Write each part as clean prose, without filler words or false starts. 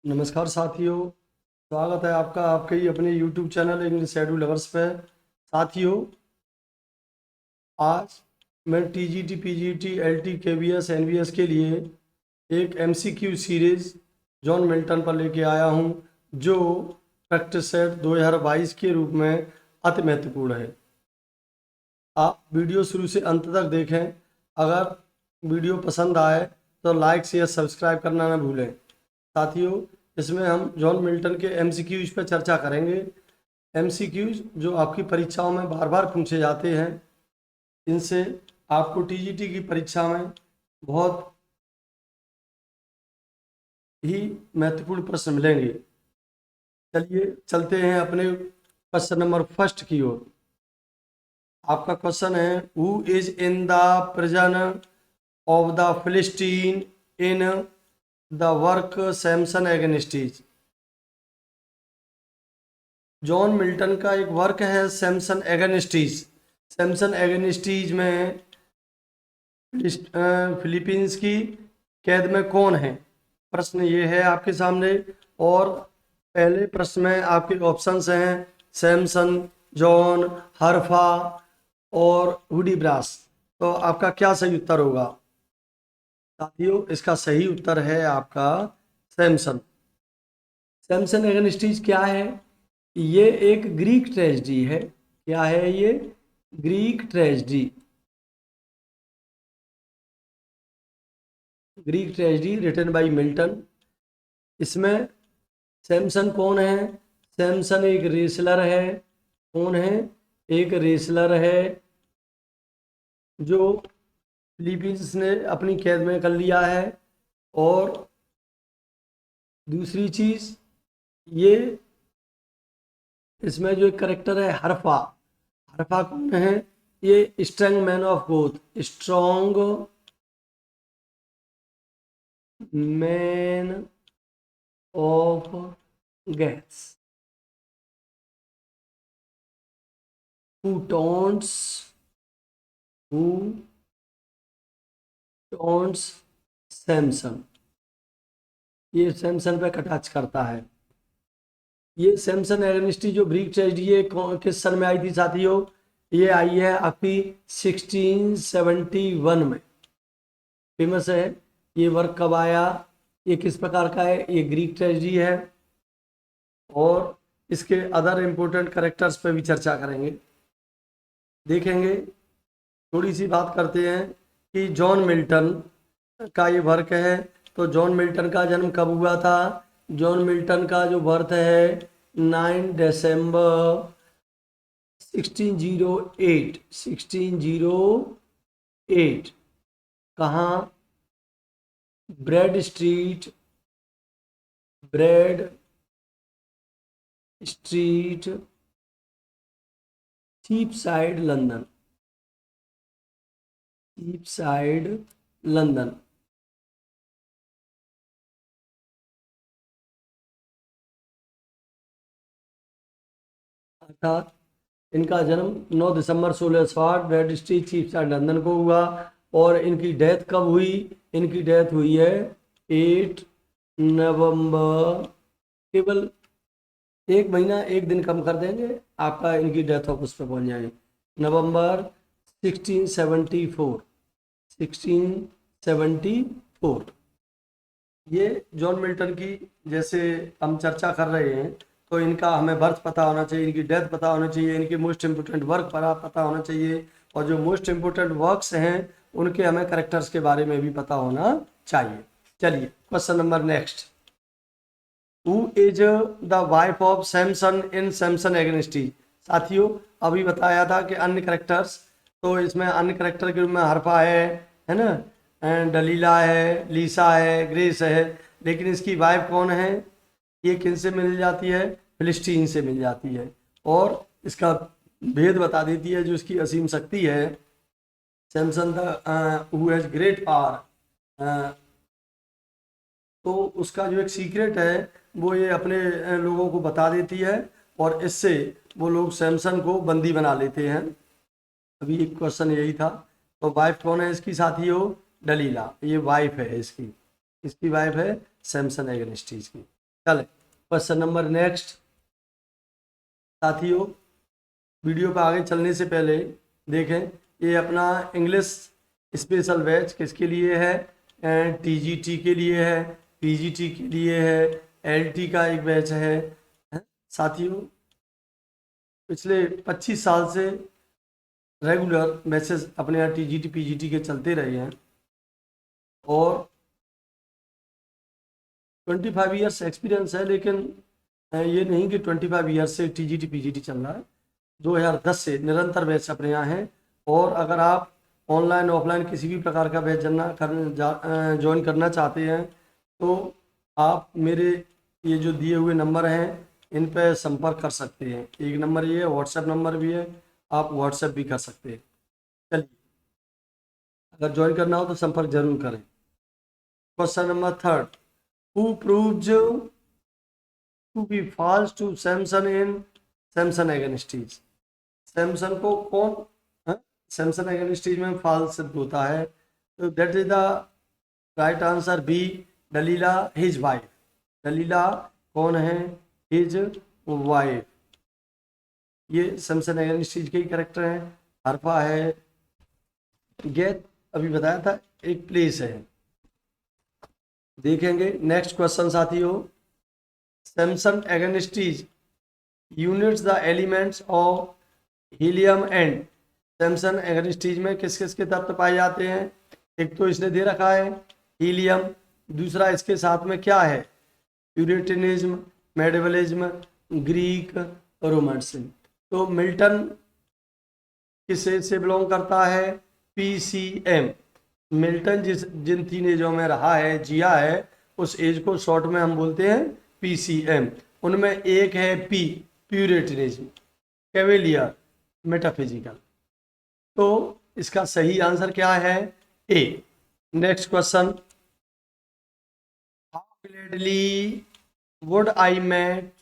नमस्कार साथियों, स्वागत है आपका आपके ही अपने YouTube channel English schedule lovers पे। साथियों, आज मैं TGT, PGT, LT, KBS, NBS के लिए एक MCQ सीरीज जॉन मिल्टन पर लेके आया हूं, जो प्रैक्टिस सेट 2022 के रूप में अति महत्वपूर्ण है। आप वीडियो शुरू से अंत तक देखें। अगर वीडियो पसंद आए तो लाइक शेयर सब्सक्राइब करना ना भूलें। साथियों, इसमें हम जॉन मिल्टन के MCQs पर चर्चा करेंगे। MCQs जो आपकी परीक्षाओं में बार बार पूछे जाते हैं, इनसे आपको TGT की परीक्षा में बहुत ही महत्वपूर्ण प्रश्न मिलेंगे। चलिए चलते हैं अपने क्वेश्चन नंबर फर्स्ट की ओर। आपका क्वेश्चन है, who is in the prison of the Philistine in the work Samson Agonistes. John Milton का एक वर्क है सैमसन एगेनिस्टीज। सैमसन एगेनिस्टीज में फिलीपींस की कैद में कौन है? प्रश्न ये है आपके सामने। और पहले प्रश्न में आपके ऑप्शंस हैं सैमसन, जॉन, हरफा और हुडीब्रास। तो आपका क्या सही उत्तर होगा? साथियों, इसका सही उत्तर है आपका सैमसन। सैमसन एगेनिस्टीज क्या है? ये एक ग्रीक ट्रेजेडी है। क्या है ये? Greek tragedy. Greek tragedy written by Milton. इसमें सैमसन कौन है? सैमसन एक रेसलर है। कौन है? एक रेसलर है जो फिलीपींस ने अपनी कैद में कर लिया है। और दूसरी चीज, ये इसमें जो एक करेक्टर है हरफा। हरफा कौन है? ये strong man of Goth. Strong man of gas, who taunts who taunts Samson. ये सैमसन पे कटाक्ष करता है। ये सैमसन एगेनिस्टी जो ग्रीक ट्रेजेडी है किस सन में आई थी साथियों? ये आई है आपकी 1671 में। फेमस है। ये वर्क कब आया? ये किस प्रकार का है? ये ग्रीक ट्रेजेडी है। और इसके अदर इम्पोर्टेंट कैरेक्टर्स पे भी चर्चा करेंगे, देखेंगे। थोड़ी सी बात करते हैं कि जॉन मिल्टन का ये वर्क है। तो जॉन मिल्टन का जन्म कब हुआ था? जॉन मिल्टन का जो बर्थ है 9 दिसंबर 1608। 1608 कहाँ? Bread Street Cheapside London. Cheapside London. अर्थात इनका जन्म 9 दिसंबर 1660 ब्रैड स्ट्रीट चीपसाइड लंदन को हुआ। और इनकी डेथ कब हुई? इनकी डेथ हुई है 8 नवंबर। केवल एक महीना एक दिन कम कर देंगे, आपका इनकी डेथ ऑफ उस पर पहुंच जाएगी। नवंबर 1674। 1674। ये जॉन मिल्टन की जैसे हम चर्चा कर रहे हैं, तो इनका हमें बर्थ पता होना चाहिए, इनकी डेथ पता होना चाहिए, इनकी मोस्ट इम्पोर्टेंट वर्क पता होना चाहिए। और जो मोस्ट इम्पोर्टेंट वर्क्स हैं उनके हमें करेक्टर्स के बारे में भी पता होना चाहिए। चलिए question number next. Who is the wife of Samson in Samson Agonistes. साथियों, अभी बताया था कि अन्य करेक्टर्स, तो इसमें अन्य करेक्टर के रूप में हरफा है ना, डलीला है, लीसा है, ग्रेस है। लेकिन इसकी वाइफ कौन है? ये किन से मिल जाती है? फिलिस्टीन से मिल जाती है। और इसका भेद बता देती है जो इसकी असीम शक्ति है। Samson the who has great power, तो उसका जो एक सीक्रेट है वो ये अपने लोगों को बता देती है। और इससे वो लोग सैमसन को बंदी बना लेते हैं। अभी एक क्वेश्चन यही था। तो वाइफ कौन है इसकी साथियों? डलीला। ये वाइफ है इसकी। इसकी वाइफ है सैमसन एगेनिस्टीज की। चले क्वेश्चन नंबर नेक्स्ट। साथियों, वीडियो पे आगे चलने से पहले देखें, ये अपना इंग्लिश स्पेशल बैच किसके लिए है? टीजीटी के लिए है, पीजीटी के लिए है, एलटी का एक बैच है। साथियों, पिछले 25 साल से रेगुलर बैचेस अपने यहाँ टीजीटी पीजीटी के चलते रहे हैं और 25 ईयर्स एक्सपीरियंस है, लेकिन ये नहीं कि 25 ईयर्स से टीजीटी पीजीटी चल रहा है। 2010 से निरंतर बैच अपने यहाँ है। और अगर आप ऑनलाइन ऑफलाइन किसी भी प्रकार का बैच ज्वाइन करना चाहते हैं तो आप मेरे ये जो दिए हुए नंबर हैं इन पर संपर्क कर सकते हैं। एक नंबर ये है, व्हाट्सएप नंबर भी है, आप व्हाट्सएप भी कर सकते हैं। चलिए, अगर ज्वाइन करना हो तो संपर्क जरूर करें। Question number third, who proves to be false to Samson in Samson Agonistes? Samson को कौन सैमसन एगेनिस्टीज में फॉल्स सिद्ध होता है? तो that is the right answer B, Dalila his wife. Dalila कौन है? His wife. ये सैमसन एगेनिस्टीज के ही कैरेक्टर हैं। हरफा है, गैत अभी बताया था, एक प्लेस है। देखेंगे नेक्स्ट क्वेश्चन साथियों, Samson Agonistes unites the elements of helium and. Samson Agonistes में किस किस के तत्व पाए जाते हैं? एक तो इसने दे रखा है हीलियम, दूसरा इसके साथ में क्या है? प्यूरिटनिज्म, मेडिवलिज्म, ग्रीक रोमांटिसिज्म। तो मिल्टन किस एज से बिलोंग करता है? पीसीएम। मिल्टन जिन 3 एजों में रहा है, जिया है, उस एज को शॉर्ट में हम बोलते हैं पीसीएम। उनमें एक है पी, प्यूरिटनिज्म, कैवेलियर, मेटाफिजिकल। तो इसका सही आंसर क्या है? A. Next question, how gladly would I meet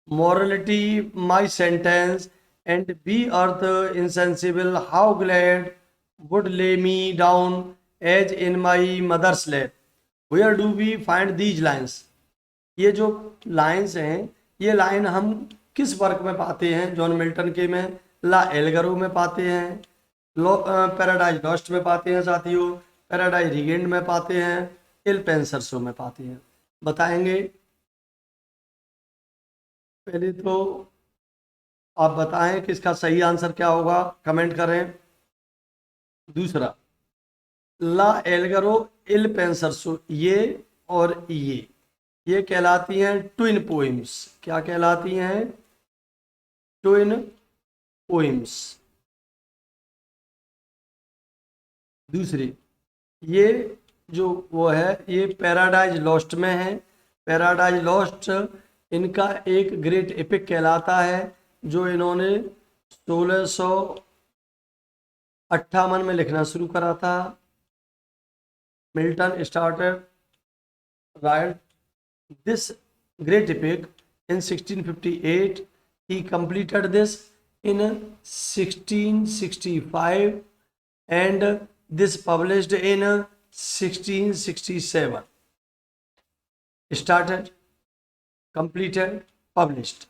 morality my sentence and be earth insensible, how glad would lay me down as in my mother's lap, where do we find these lines? ये जो lines हैं, ये line हम किस work में पाते हैं? John Milton के में ला एल्गरो में पाते हैं, पैराडाइज लॉस्ट में पाते हैं साथियों, पैराडाइज रिगेंड में पाते हैं, इल पेंसरसो में पाते हैं। बताएंगे? पहले तो आप बताएं कि इसका सही आंसर क्या होगा, कमेंट करें। दूसरा, ला एल्गरो इल पेंसरसो, ये और ये कहलाती हैं ट्विन पोइम्स। क्या कहलाती हैं? Twin poems. दूसरी, ये जो वो है, ये पैराडाइज लॉस्ट में है। पैराडाइज लॉस्ट इनका एक ग्रेट एपिक कहलाता है, जो इन्होंने 1658 में लिखना शुरू करा था। Milton started right this great epic in 1658. He completed this in 1665 and this published in 1667. Started, completed, published.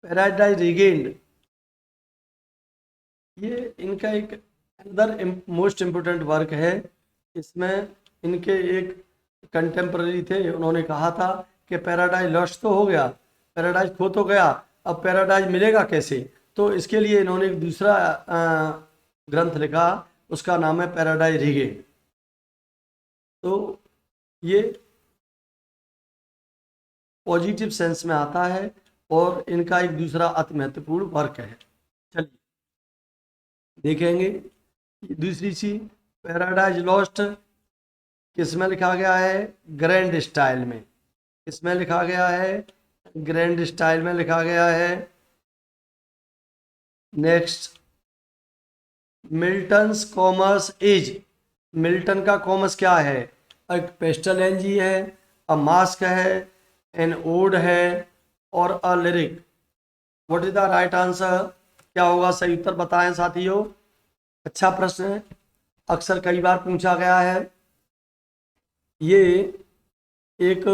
Paradise Regained, ये इनका एक अदर मोस्ट इम्पोर्टेंट वर्क है। इसमें इनके एक कंटेम्पररी थे, उन्होंने कहा था कि पैराडाइज लॉस्ट तो हो गया, पैराडाइज खो तो गया, अब पैराडाइज मिलेगा कैसे? तो इसके लिए इन्होंने एक दूसरा ग्रंथ लिखा, उसका नाम है पैराडाइज रिगेन्ड। तो ये पॉजिटिव सेंस में आता है और इनका एक दूसरा अति महत्वपूर्ण वर्क है। चलिए देखेंगे दूसरी चीज, पैराडाइज लॉस्ट किस में लिखा गया है? ग्रैंड स्टाइल में। किसमें लिखा गया है? ग्रैंड स्टाइल में लिखा गया है। Next, Milton's Comus is, Milton का कॉमर्स क्या है? एक पेस्टल एनजी है, अ मास्क है, एन ओड है और a lyric. What is the right answer? क्या होगा सही उत्तर? बताएं साथियों। अच्छा प्रश्न है, अक्सर कई बार पूछा गया है। ये एक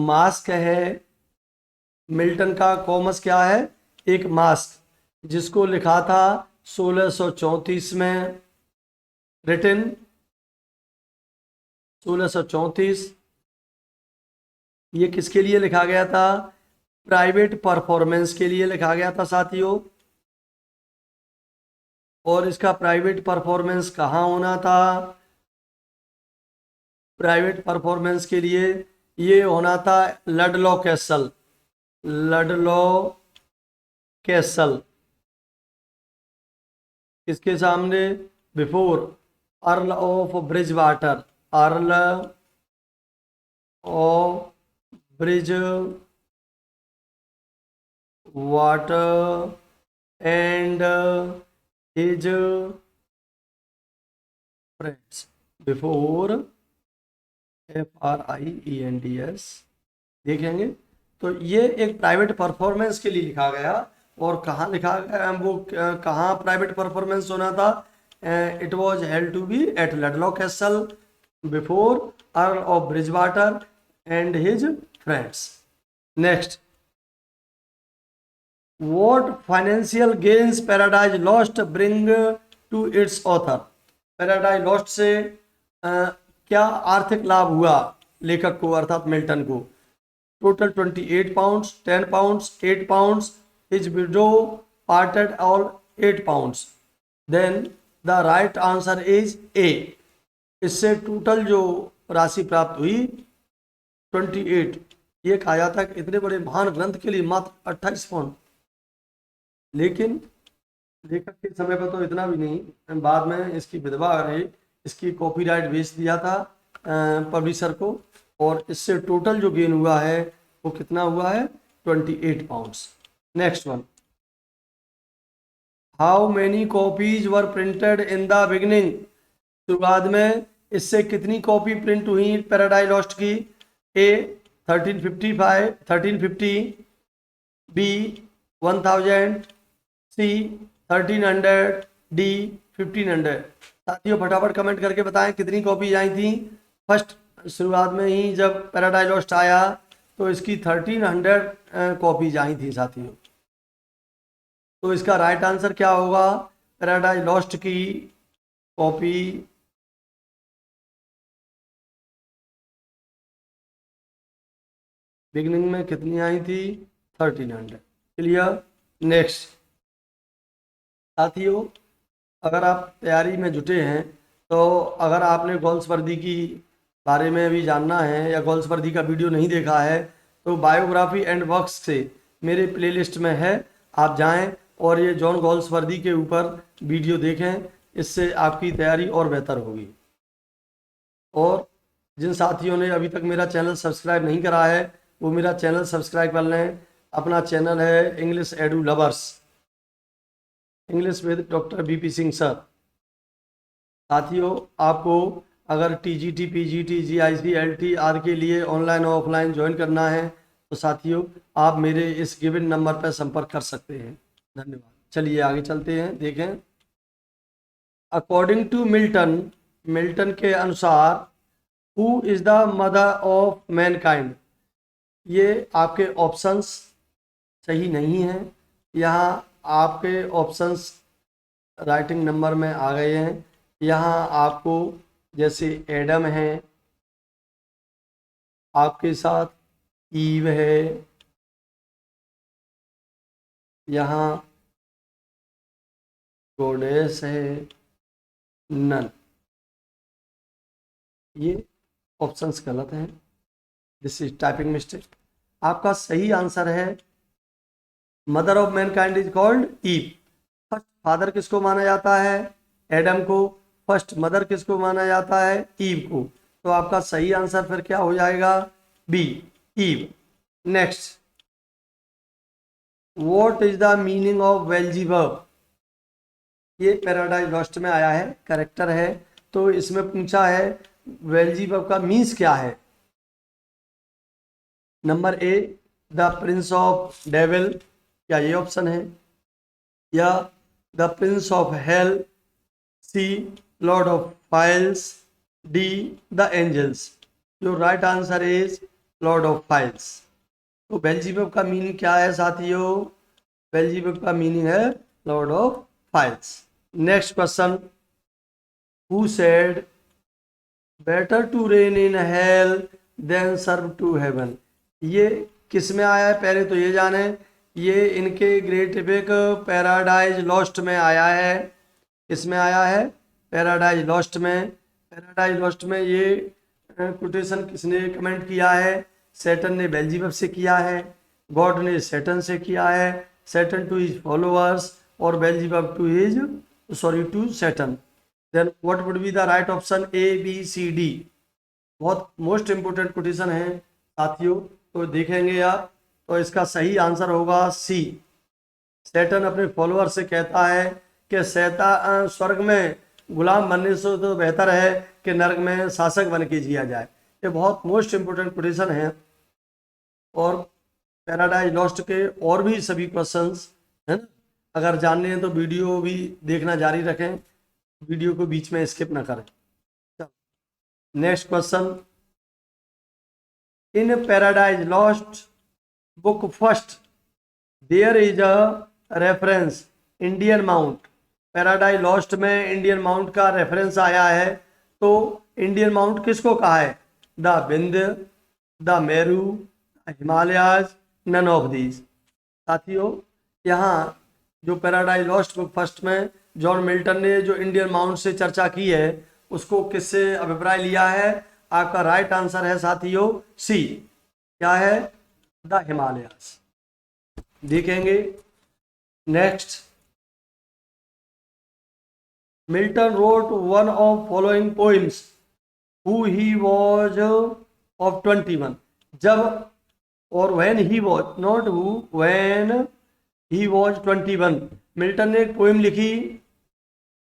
मास्क है, मिल्टन का कॉमस क्या है, एक मास्क, जिसको लिखा था 1634 में, रिटन 1634। ये किसके लिए लिखा गया था, प्राइवेट परफॉर्मेंस के लिए लिखा गया था साथियों। और इसका प्राइवेट परफॉर्मेंस कहाँ होना था, प्राइवेट परफॉर्मेंस के लिए ये होना था लडलॉ कैसल, लडलॉ कैसल, किसके सामने, before Earl of bridge water, earl of bridge water and his friends, before FRIENDS देखेंगे। तो ये एक प्राइवेट परफॉर्मेंस के लिए लिखा गया। और कहाँ लिखा गया वो, कहाँ प्राइवेट परफॉर्मेंस होना था, it was held to be at Ludlow Castle before Earl of Bridgewater and his friends. Next, what financial gains paradise lost bring to its author, Paradise Lost से क्या आर्थिक लाभ हुआ लेखक को अर्थात मिल्टन को, total 28 pounds, 10 pounds, 8 pounds, his widow parted all 8 pounds, then the right answer is A. इससे टोटल जो राशि प्राप्त हुई 28। ये कहा जाता है कि इतने बड़े महान ग्रंथ के लिए मात्र 28 पाउंड, लेकिन लेखक के समय पर तो इतना भी नहीं, बाद में इसकी विधवा ने इसकी कॉपीराइट बेच दिया था पब्लिशर को, और इससे टोटल जो गेन हुआ है वो कितना हुआ है, 28 pounds. Next one, how many copies were printed in the beginning, शुरुआत में इससे कितनी कॉपी प्रिंट हुई पैराडाइज लॉस्ट की, ए 1355 1350, बी 1000, सी 1300, डी 1500। साथियों फटाफट कमेंट करके बताएं कितनी कॉपी आई थी। फर्स्ट शुरुआत में ही जब पैराडाइज लॉस्ट आया तो इसकी 1300 कॉपीज आई थी साथियों। तो इसका राइट आंसर क्या होगा, पैराडाइज लॉस्ट की कॉपी बिगिनिंग में कितनी आई थी, 1300। क्लियर। नेक्स्ट साथियों, अगर आप तैयारी में जुटे हैं तो अगर आपने गोल्स वर्दी की बारे में भी जानना है या गोल्स वर्दी का वीडियो नहीं देखा है तो बायोग्राफी एंड वर्क्स से मेरे प्लेलिस्ट में है, आप जाएं और ये जॉन गोल्स वर्दी के ऊपर वीडियो देखें, इससे आपकी तैयारी और बेहतर होगी। और जिन साथियों ने अभी तक मेरा चैनल सब्सक्राइब नहीं करा है वो मेरा चैनल सब्सक्राइब कर लें। अपना चैनल है English edu lovers, English with doctor BP Singh sir. साथियों आपको अगर TGT PGT GIC LT आदि के लिए ऑनलाइन और ऑफलाइन ज्वाइन करना है तो साथियों आप मेरे इस गिवन नंबर पर संपर्क कर सकते हैं। धन्यवाद। चलिए आगे चलते हैं, देखें। अकॉर्डिंग टू मिल्टन, मिल्टन के अनुसार who is the mother of Mankind, ये आपके ऑप्शंस सही नहीं हैं। यहाँ आपके ऑप्शंस राइटिंग नंबर में आ गए हैं। यहाँ आपको जैसे एडम है, आपके साथ ईव है, यहाँ गोडेस है, नन। ये ऑप्शंस गलत हैं, दिस इज टाइपिंग मिस्टेक। आपका सही आंसर है mother of mankind is called Eve. First father किसको माना जाता है, एडम को। फर्स्ट मदर किसको माना जाता है, ईव को। तो आपका सही आंसर फिर क्या हो जाएगा, B, Eve. Next, what is the meaning of Beelzebub, ये पैराडाइज लॉस्ट में आया है, करेक्टर है। तो इसमें पूछा है बेल्जीबब का मीन्स क्या है। Number A the prince of devil, क्या ये ऑप्शन है, या the prince of hell, C lord of flies, D the angels. Your right answer is lord of flies. तो बेल्जीबब का मीनिंग क्या है साथियों? बेल्जीबब का मीनिंग है lord of flies. Next question, who said better to reign in hell than serve to heaven? ये किस में आया है? पहले तो ये जाने, ये इनके ग्रेट एपिक पैराडाइज लॉस्ट में आया है। इसमें आया है पैराडाइज लॉस्ट में। पैराडाइज लॉस्ट में ये कोटेशन किसने कमेंट किया है? सैटर्न ने बेल्जीबब से किया है, गॉड ने सैटर्न से किया है, सैटर्न टू हिज फॉलोअर्स और Beelzebub to Satan. Then what would be the right option? A B C D. बहुत मोस्ट इंपोर्टेंट क्वेश्चन है साथियों, तो देखेंगे आप। तो इसका सही आंसर होगा सी। सैटर्न अपने फॉलोअर से कहता है कि स्वर्ग में गुलाम बनने से तो बेहतर है कि नरक में शासक बन के जिया जाए। ये बहुत मोस्ट इंपोर्टेंट क्वेश्चन है। और पैराडाइज लॉस्ट के और भी सभी क्वेश्चंस है ना, अगर जानने हैं तो वीडियो भी देखना जारी रखें, वीडियो को बीच में स्किप ना करें। Next question, in Paradise Lost book first there is a reference Indian mount. Paradise Lost में इंडियन माउंट का रेफरेंस आया है। तो इंडियन माउंट किसको कहा है? The Vindhya, the Meru, Himalayas, none of these. साथियों, यहाँ जो पैराडाइज लॉस्ट बुक फर्स्ट में जॉन मिल्टन ने जो इंडियन माउंट से चर्चा की है, उसको किससे अभिप्राय लिया है? आपका राइट आंसर है साथियों सी। क्या है? द हिमालयाज। देखेंगे next, Milton road one of following poems who he was of 21। जब और when he was, not who, when he was 21, Milton ने एक पोइम लिखी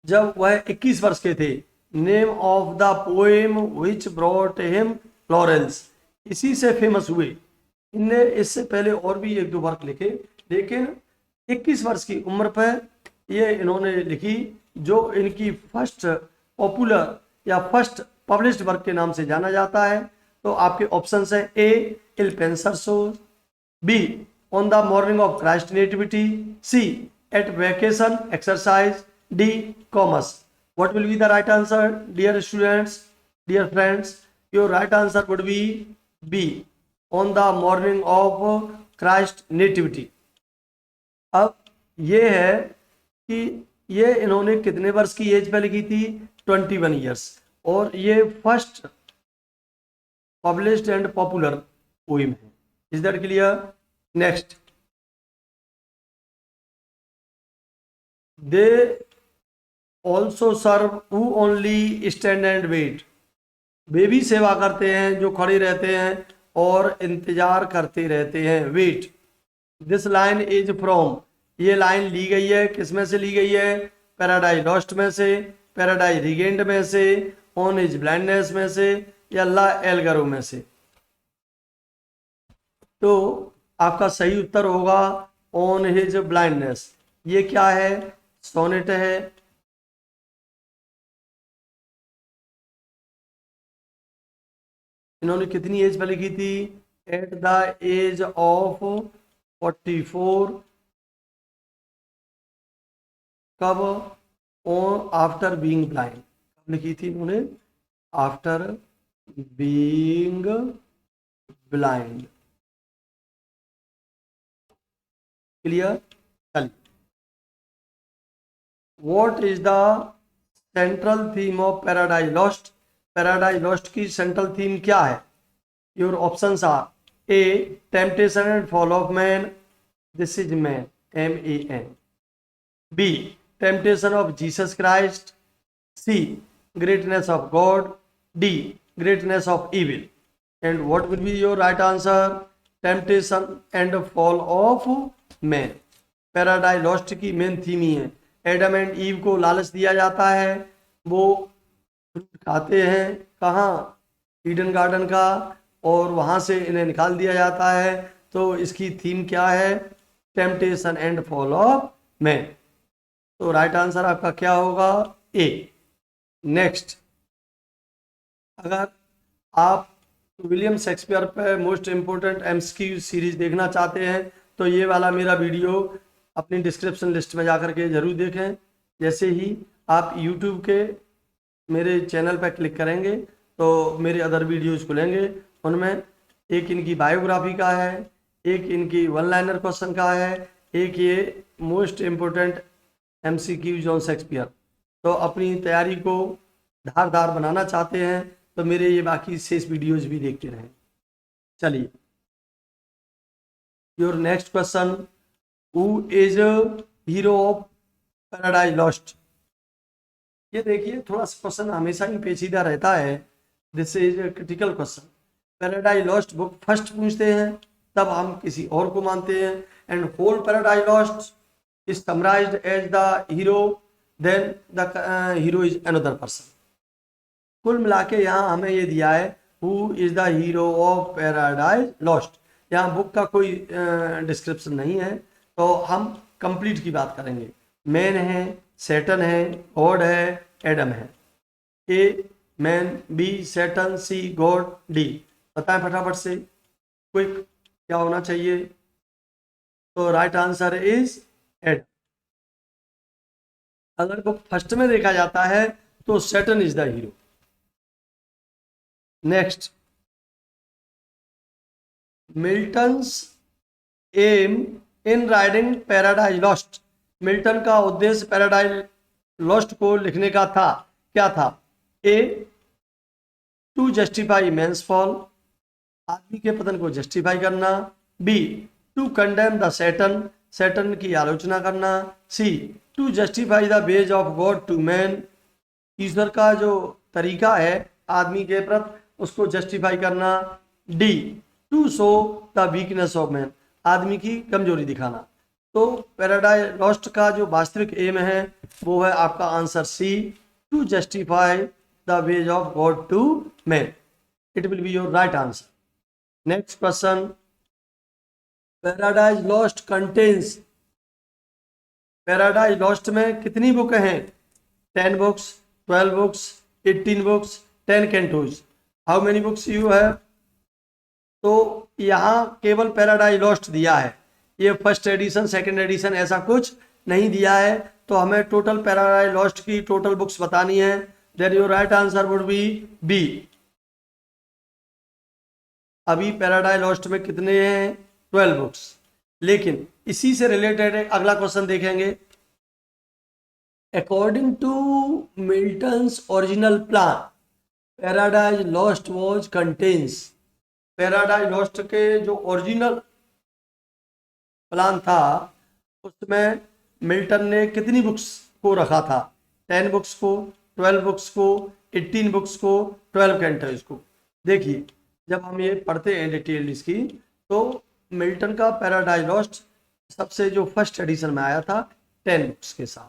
जब वह 21 वर्ष के थे। Name of the poem which brought him Lawrence, इसी से फेमस हुए। इनने इससे पहले और भी एक दो वर्क लिखे, लेकिन 21 वर्ष की उम्र पर ये इन्होंने लिखी, जो इनकी फर्स्ट पॉपुलर या फर्स्ट पब्लिश्ड वर्क के नाम से जाना जाता है। तो आपके ऑप्शन है A Il Penseroso, B on the morning of Christ nativity, C at vacation exercise, D Comus. What will be the right answer, dear students, dear friends? Your right answer would be B, on the morning of Christ nativity. अब ये है कि ये इन्होंने कितने वर्ष की as पे लिखी थी? 21 ईयर्स। और ये first published and popular poem है। Is that clear? Next, they also serve who only stand and wait. वे भी सेवा करते हैं जो खड़े रहते हैं और इंतजार करते रहते हैं, wait. This line is from, ये लाइन ली गई है, किस में से ली गई है? पैराडाइज लॉस्ट में से, पैराडाइज रिगेंड में से, ऑन हिज ब्लाइंडनेस में से, या ला एल्गरो में से। तो आपका सही उत्तर होगा ऑन हिज ब्लाइंडनेस। ये क्या है? सोनेट है। इन्होंने कितनी एज पर लिखी थी? At the age of 44। कब? On after being blind. कब लिखी थी इन्होंने? After being blind. क्लियर? चलिए, what is the central theme of Paradise Lost? Paradise Lost की सेंट्रल थीम क्या है? Your options are A temptation and fall of man, this is man, MEN, B temptation of Jesus Christ, C greatness of God, D greatness of evil. And what will be your right answer? Temptation and fall of man. Paradise Lost की main theme ही है, Adam and ewe को लालच दिया जाता है, वो fruit खाते हैं कहाँ? ईडन गार्डन का, और वहाँ से इन्हें निकाल दिया जाता है। तो इसकी थीम क्या है? Temptation and fall of man. तो राइट आंसर आपका क्या होगा? ए। नेक्स्ट, अगर आप तो विलियम शेक्सपियर पे मोस्ट इम्पोर्टेंट एमसीक्यू सीरीज देखना चाहते हैं तो ये वाला मेरा वीडियो अपनी डिस्क्रिप्शन लिस्ट में जा के जरूर देखें। जैसे ही आप यूट्यूब के मेरे चैनल पर क्लिक करेंगे तो मेरे अदर वीडियोज खुलेंगे, उनमें एक इनकी बायोग्राफी का है, एक इनकी वन लाइनर क्वेश्चन का है, एक ये most important MCQ John Shakespeare. तो अपनी तैयारी को धारदार बनाना चाहते हैं तो मेरे ये बाकी शेष वीडियोज भी देखते रहें। चलिए, your next question, who is hero of Paradise lost. ये देखिए, थोड़ा सा क्वेश्चन हमेशा ही पेचीदा रहता है। This is a critical question. Paradise Lost book first पूछते हैं, तब हम किसी और को मानते हैं। And whole Paradise Lost is summarized as the hero, then the hero is another person. कुल मिला के यहाँ हमें ये दिया है who is the hero of Paradise Lost. यहाँ बुक का कोई डिस्क्रिप्शन नहीं है, तो हम कंप्लीट की बात करेंगे। मैन है, सैटर्न है, गॉड है, एडम है। A man, B Satan, C God, D. बताएं फटाफट से, क्विक, क्या होना चाहिए? तो राइट आंसर इज एडम। अगर बुक फर्स्ट में देखा जाता है तो Satan is the hero. Next, Milton's aim in writing Paradise Lost. Milton का उद्देश्य पैराडाइज लॉस्ट को लिखने का था, क्या था? A to justify man's fall, आदमी के पतन को जस्टिफाई करना। B to condemn the Satan, Satan की आलोचना करना। C to justify the ways of God to man, ईश्वर का जो तरीका है आदमी के प्रति उसको जस्टिफाई करना। D to show the weakness of man, आदमी की कमजोरी दिखाना। तो पैराडाइज लॉस्ट का जो वास्तविक एम है वो है आपका answer C, to justify the ways of God to man. It will be your right answer. Next question, Paradise Lost contains, Paradise Lost में कितनी बुक हैं? 10 books, 12 books, 18 books, 10 cantos. How many books you have? तो यहाँ केवल paradise lost दिया है, ये first edition second edition ऐसा कुछ नहीं दिया है। तो हमें टोटल पैराडाइज लॉस्ट की टोटल बुक्स बतानी है। Then your right answer would be B. अभी पैराडाइज लॉस्ट में कितने हैं? 12 बुक्स। लेकिन इसी से रिलेटेड अगला क्वेश्चन देखेंगे। According to Milton's original plan, Paradise Lost was contains. Paradise Lost के जो ओरिजिनल प्लान था उसमें मिल्टन ने कितनी बुक्स को रखा था? 10 बुक्स को, 12 बुक्स को, 18 बुक्स को, 12 कैंटोज को। देखिए, जब हम ये पढ़ते हैं डिटेल इसकी, तो मिल्टन का पैराडाइज लॉस्ट सबसे जो फर्स्ट एडिशन में आया था 10 बुक्स के साथ।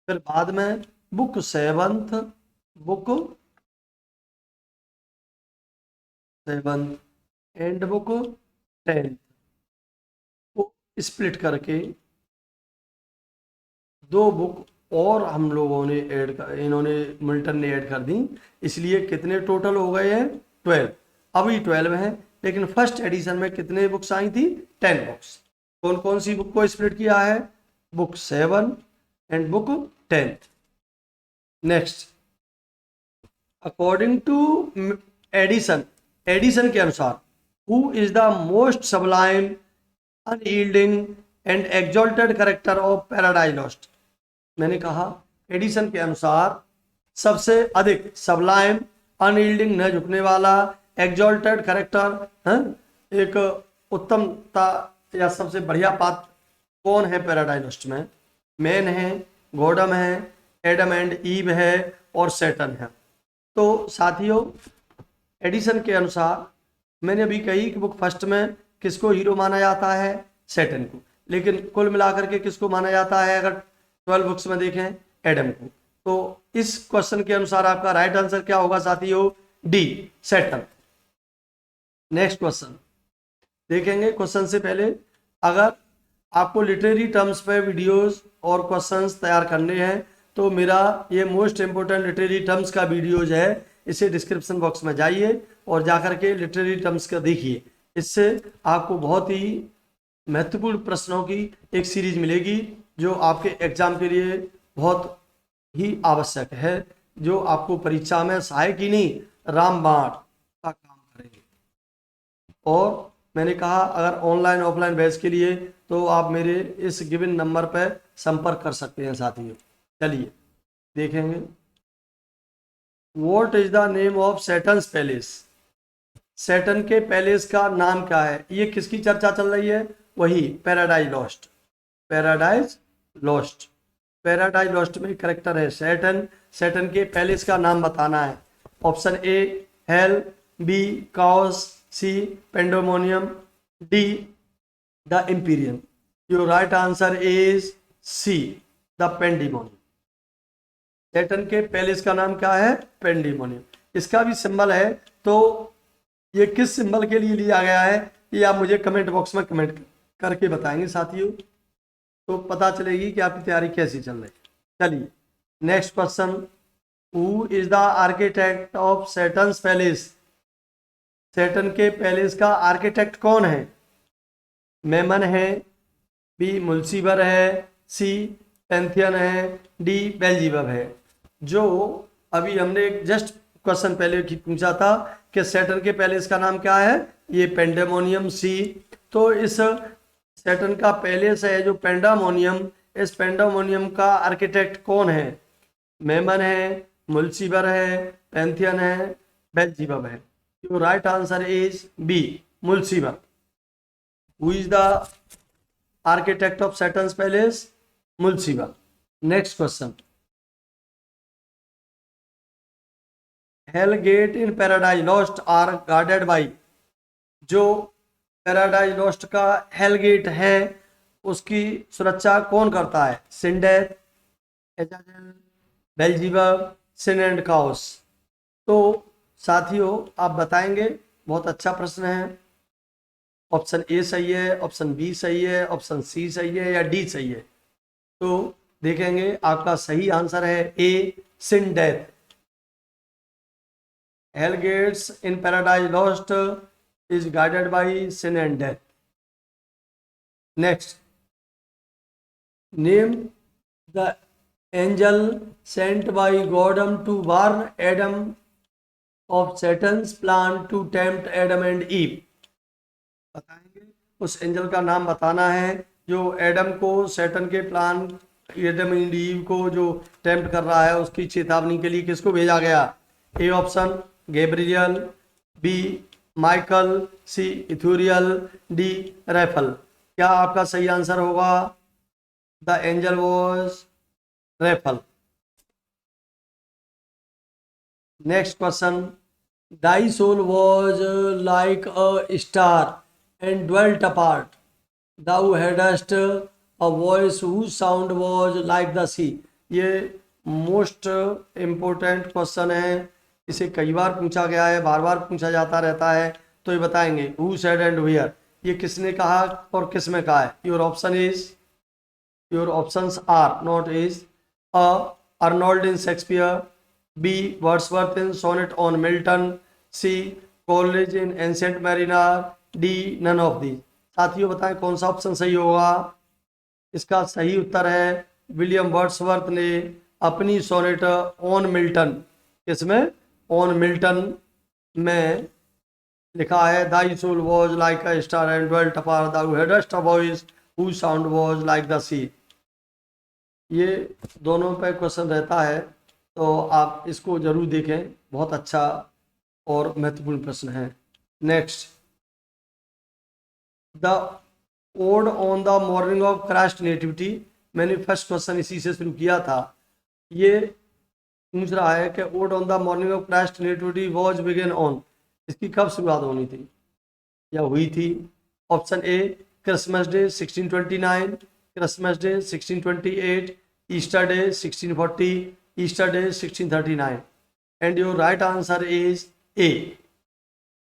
फिर बाद में book 7th and book 10th को स्प्लिट करके 2 बुक और हम लोगों ने इन्होंने मिल्टन ने ऐड कर दी। इसलिए कितने टोटल हो गए हैं? 12। अभी 12 हैं, लेकिन फर्स्ट एडिशन में कितने बुक्स आई थी? 10 बुक्स। कौन कौन सी बुक को स्प्लिट किया है? Book 7 and book 10th। Next, according to Addison के अनुसार who is the most sublime, unyielding and exalted character of Paradise Lost. मैंने कहा एडिशन के अनुसार सबसे अधिक सबलाइम, अनयील्डिंग न झुकने वाला, एक्सॉल्टेड कैरेक्टर, एक उत्तमता या सबसे बढ़िया पात्र कौन है पैराडाइज लॉस्ट में? मैन है, गॉडम है, एडम एंड ईव है और सैटर्न है। तो साथियों, एडिशन के अनुसार मैंने अभी कही कि बुक फर्स्ट में किसको हीरो माना जाता है? सैटर्न को। लेकिन कुल मिलाकर के किसको माना जाता है अगर 12 बुक्स में देखें? एडम को। तो इस क्वेश्चन के अनुसार आपका राइट आंसर क्या होगा साथियों? D, Saturn. नेक्स्ट क्वेश्चन देखेंगे। क्वेश्चन से पहले, अगर आपको लिटरेरी टर्म्स पे वीडियोस और क्वेश्चंस तैयार करने हैं तो मेरा ये मोस्ट इंपोर्टेंट लिटरेरी टर्म्स का वीडियोज है, इसे डिस्क्रिप्शन बॉक्स में जाइए और जाकर के लिटरेरी टर्म्स का देखिए। इससे आपको बहुत ही महत्वपूर्ण प्रश्नों की एक सीरीज मिलेगी जो आपके एग्जाम के लिए बहुत ही आवश्यक है, जो आपको परीक्षा में सहायक ही नहीं रामबाण का काम करेंगे। और मैंने कहा अगर ऑनलाइन ऑफलाइन बैच के लिए तो आप मेरे इस गिवन नंबर पर संपर्क कर सकते हैं साथियों। चलिए देखेंगे। What is the name of Satan's palace? Satan के पैलेस का नाम क्या है? ये किसकी चर्चा चल रही है? वही Paradise Lost. Paradise Lost, Paradise Lost में करेक्टर है सैटर्न। सैटर्न के पैलेस का नाम बताना है। Option A hell, B Chaos, C Pandemonium, D the Imperium. Your right answer is C the Pandemonium. Satan के पैलेस का नाम क्या है? पेंडिमोनियम। इसका भी सिंबल है, तो ये किस सिंबल के लिए लिया गया है ये आप मुझे कमेंट बॉक्स में कमेंट करके बताएंगे साथियों, तो पता चलेगी कि आपकी तैयारी कैसी चल रही है। चलिए next question. Who is the architect of Satan's palace? Satan के पैलेस का आर्किटेक्ट कौन है? मेमन है, बी मुल्सीबर है, सी पैंथियन है, डी बेल्जीबब है। जो अभी हमने जस्ट क्वेश्चन पहले पूछा था कि सैटर्न के पैलेस का नाम क्या है, ये पेंडेमोनियम सी। तो इस सैटर्न का पैलेस है जो पेंडामोनियम, इस पेंडामोनियम का आर्किटेक्ट कौन है? मेमन है, मुल्सीबर है, पैंथियन है, बेल्जीबब है। Your right answer is B Mulciber. Who is the architect of Satan's palace? Mulciber. Next question. Hell gate in Paradise Lost are guarded by. जो पैराडाइज लॉस्ट का हेल गेट है उसकी सुरक्षा कौन करता है? Sin Death, Azazel, Beelzebub, Sin and Chaos. तो साथियों आप बताएंगे, बहुत अच्छा प्रश्न है। ऑप्शन ए सही है, ऑप्शन बी सही है, ऑप्शन सी सही है या डी सही है? तो देखेंगे आपका सही आंसर है ए सिंडेथ। Hell gates in paradise lost is guided by sin and death. Next, name the angel sent by God to warn Adam of Satan's plan to tempt Adam and Eve. बताएंगे उस angel का नाम बताना है जो Adam को Satan के plan, Adam and ewe को जो टेम्प्ट कर रहा है उसकी चेतावनी के लिए किसको भेजा गया? A option Gabriel, B Michael, C Ithuriel, D Raphael. क्या आपका सही आंसर होगा? The angel was Raphael. Next question. Thy soul was like a star and dwelt apart. Thou hadst a voice whose sound was like the sea. ये most important question है, इसे कई बार पूछा गया है, बार बार पूछा जाता रहता है। तो ये बताएंगे हु सेड एंड वेयर, ये किसने कहा और किस में कहा है? Your option is, your options are not is. A Arnold in Shakespeare, B Wordsworth in sonnet on Milton, C Coleridge in Ancient Mariner, D none of the. साथियों बताएं कौन सा ऑप्शन सही होगा? इसका सही उत्तर है विलियम वर्ड्सवर्थ ने अपनी सोनेट ऑन मिल्टन, किसमें? ऑन मिल्टन में लिखा है thy soul was like a star and dwelt apart, thou hadst a voice whose sound was like the sea. ये दोनों पे क्वेश्चन रहता है, तो आप इसको जरूर देखें, बहुत अच्छा और महत्वपूर्ण प्रश्न है। Next, the ode on the morning of Christ nativity. मैंने फर्स्ट क्वेश्चन इसी से शुरू किया था। ये पूछ रहा है कि ode on the morning of Christ nativity was begin on, इसकी कब शुरुआत होनी थी या हुई थी? Option A Christmas day 1629, Christmas day 1628, Easter day 1640, Easter day 1639। And your right answer is A,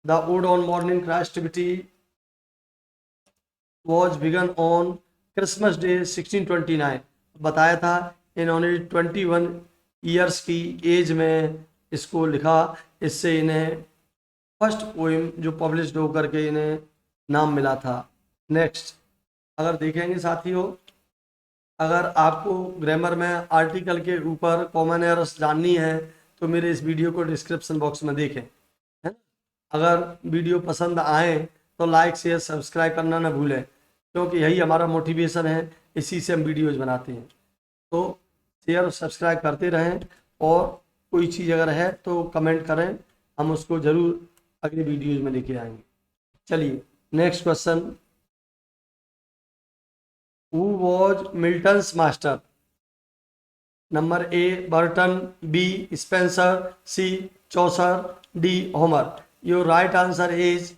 the ode on morning Christ nativity was begun on Christmas day 1629। बताया था इन्होंने 21 ईयर्स की एज में इसको लिखा इससे इन्हें फर्स्ट पोइम जो पब्लिश्ड होकर के इन्हें नाम मिला था। नेक्स्ट अगर देखेंगे साथियों, अगर आपको ग्रामर में आर्टिकल के ऊपर कॉमन एरर्स जाननी है तो मेरे इस वीडियो को डिस्क्रिप्शन बॉक्स में देखें, है ना। अगर वीडियो पसंद आए तो लाइक शेयर सब्सक्राइब करना ना भूलें, क्योंकि यही हमारा मोटिवेशन है, इसी से हम वीडियोज़ बनाते हैं। तो शेयर और सब्सक्राइब करते रहें, और कोई चीज़ अगर है तो कमेंट करें, हम उसको ज़रूर अगली वीडियोज़ में लेके आएंगे। चलिए next question, who was Milton's master? Number A Burton, B Spenser, C Chaucer, D Homer. Your right answer is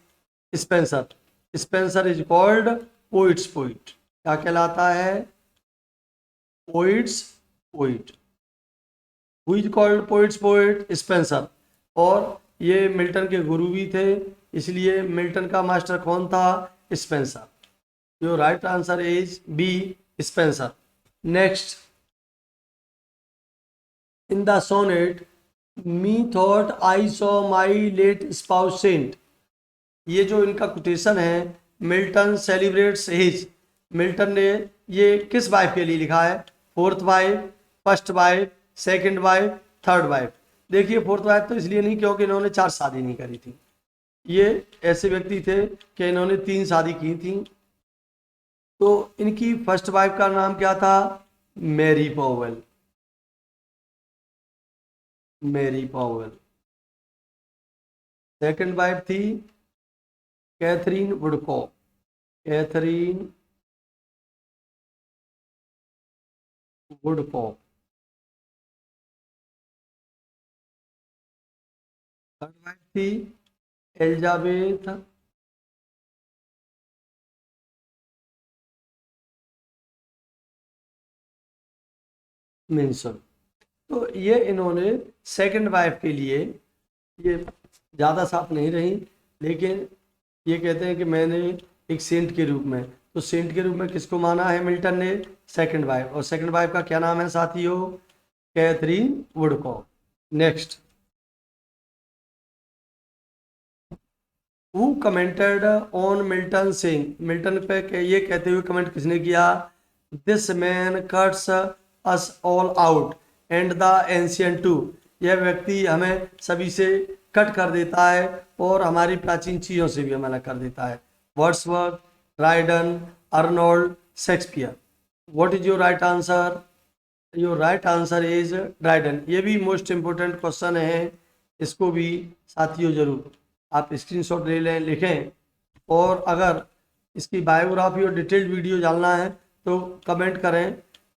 Spenser. Spenser is called poet's poet. क्या कहलाता है? Poet's poet. Who is called poet's poet? Spenser. और ये Milton के गुरु भी थे, इसलिए Milton का मास्टर कौन था? Spenser. Your right answer is B Spenser. Next, in the sonnet methought I saw my late spouse saint, ये जो इनका कोटेशन है, मिल्टन सेलिब्रेट्स हिज, मिल्टन ने ये किस वाइफ के लिए लिखा है? Fourth wife, first wife, second wife, third wife. देखिए फोर्थ वाइफ तो इसलिए नहीं क्योंकि इन्होंने 4 शादी नहीं करी थी। ये ऐसे व्यक्ति थे कि इन्होंने 3 शादी की थी। तो इनकी फर्स्ट वाइफ का नाम क्या था? Mary Powell. Mary Powell. Second wife थी Katherine Woodcock. Katherine Woodcock. Third wife थी एलिजाबेथ मिन्सन। तो ये इन्होंने सेकंड वाइफ के लिए, ये ज़्यादा साफ नहीं रही, लेकिन ये कहते हैं कि मैंने एक सेंट के रूप में, तो सेंट के रूप में किसको माना है मिल्टन ने? Second wife. और सेकंड वाइफ का क्या नाम है साथियों? Katherine Woodcock. Next, who commented on Milton saying, Milton पे ये कहते हुए कमेंट किसने किया? This man cuts us all out and the ancient too, यह व्यक्ति हमें सभी से कट कर देता है और हमारी प्राचीन चीज़ों से भी हमें अलग कर देता है। Wordsworth, Dryden, Arnold, Shakespeare. What is your right answer? Your right answer is Dryden. ये भी मोस्ट इंपोर्टेंट क्वेश्चन है, इसको भी साथियों जरूर आप स्क्रीनशॉट ले लें, लिखें। और अगर इसकी बायोग्राफी और डिटेल्ड वीडियो जानना है तो कमेंट करें,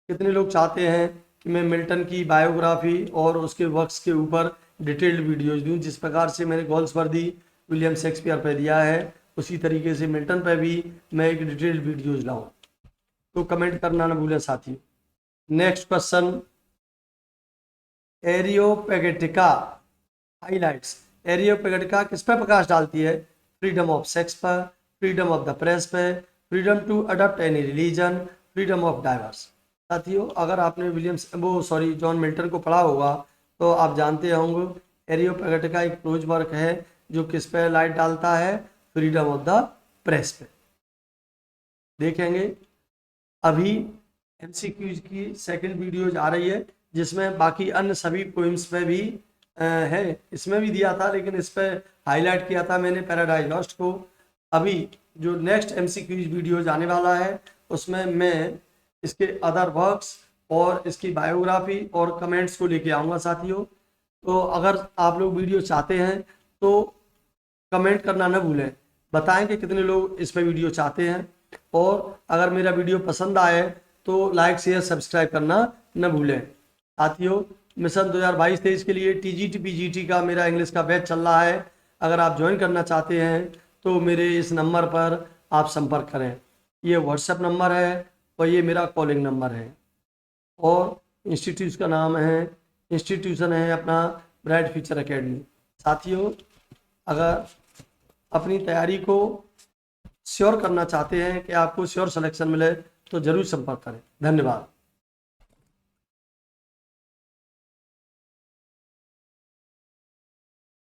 कितने लोग चाहते हैं कि मैं मिल्टन की बायोग्राफी और उसके वर्क्स के ऊपर डिटेल्ड वीडियोज दूँ। जिस प्रकार से मैंने गोल्सवर्दी, विलियम शेक्सपियर पे दिया है, उसी तरीके से मिल्टन पे भी मैं एक डिटेल्ड वीडियोज लाऊँ। तो कमेंट करना ना भूलें साथियों। Next question, Areopagitica highlights. Areopagitica किस पर प्रकाश डालती है? फ्रीडम ऑफ सेक्स पर, फ्रीडम ऑफ द प्रेस पे, freedom to adopt any religion, freedom of divorce. साथियों अगर आपने जॉन मिल्टन को पढ़ा होगा तो आप जानते होंगे एरियोपेगेटिका एक प्रोज वर्क है जो किस पे लाइट डालता है? फ्रीडम ऑफ द प्रेस पे। देखेंगे अभी एमसीक्यूज की सेकंड वीडियो आ रही है, जिसमें बाकी अन्य सभी पोइम्स पे भी है। इसमें भी दिया था, लेकिन इस पे हाईलाइट किया था मैंने पैराडाइज लॉस्ट को। अभी जो नेक्स्ट एमसीक्यूज वीडियो आने वाला है उसमें मैं इसके अदर वर्क्स और इसकी बायोग्राफी और कमेंट्स को लेके आऊँगा साथियों। तो अगर आप लोग वीडियो चाहते हैं तो कमेंट करना न भूलें, बताएं कि कितने लोग इस पर वीडियो चाहते हैं। और अगर मेरा वीडियो पसंद आए तो लाइक शेयर सब्सक्राइब करना न भूलें। साथियों मिशन 2022-23 के लिए टीजीटी पीजीटी का मेरा इंग्लिश का बैच चल रहा है। अगर आप ज्वाइन करना चाहते हैं तो मेरे इस नंबर पर आप संपर्क करें। ये व्हाट्सएप नंबर है और ये मेरा कॉलिंग नंबर है। और इंस्टीट्यूशन है अपना ब्राइट फ्यूचर एकेडमी। साथियों अगर अपनी तैयारी को श्योर करना चाहते हैं कि आपको श्योर सिलेक्शन मिले तो ज़रूर संपर्क करें। धन्यवाद।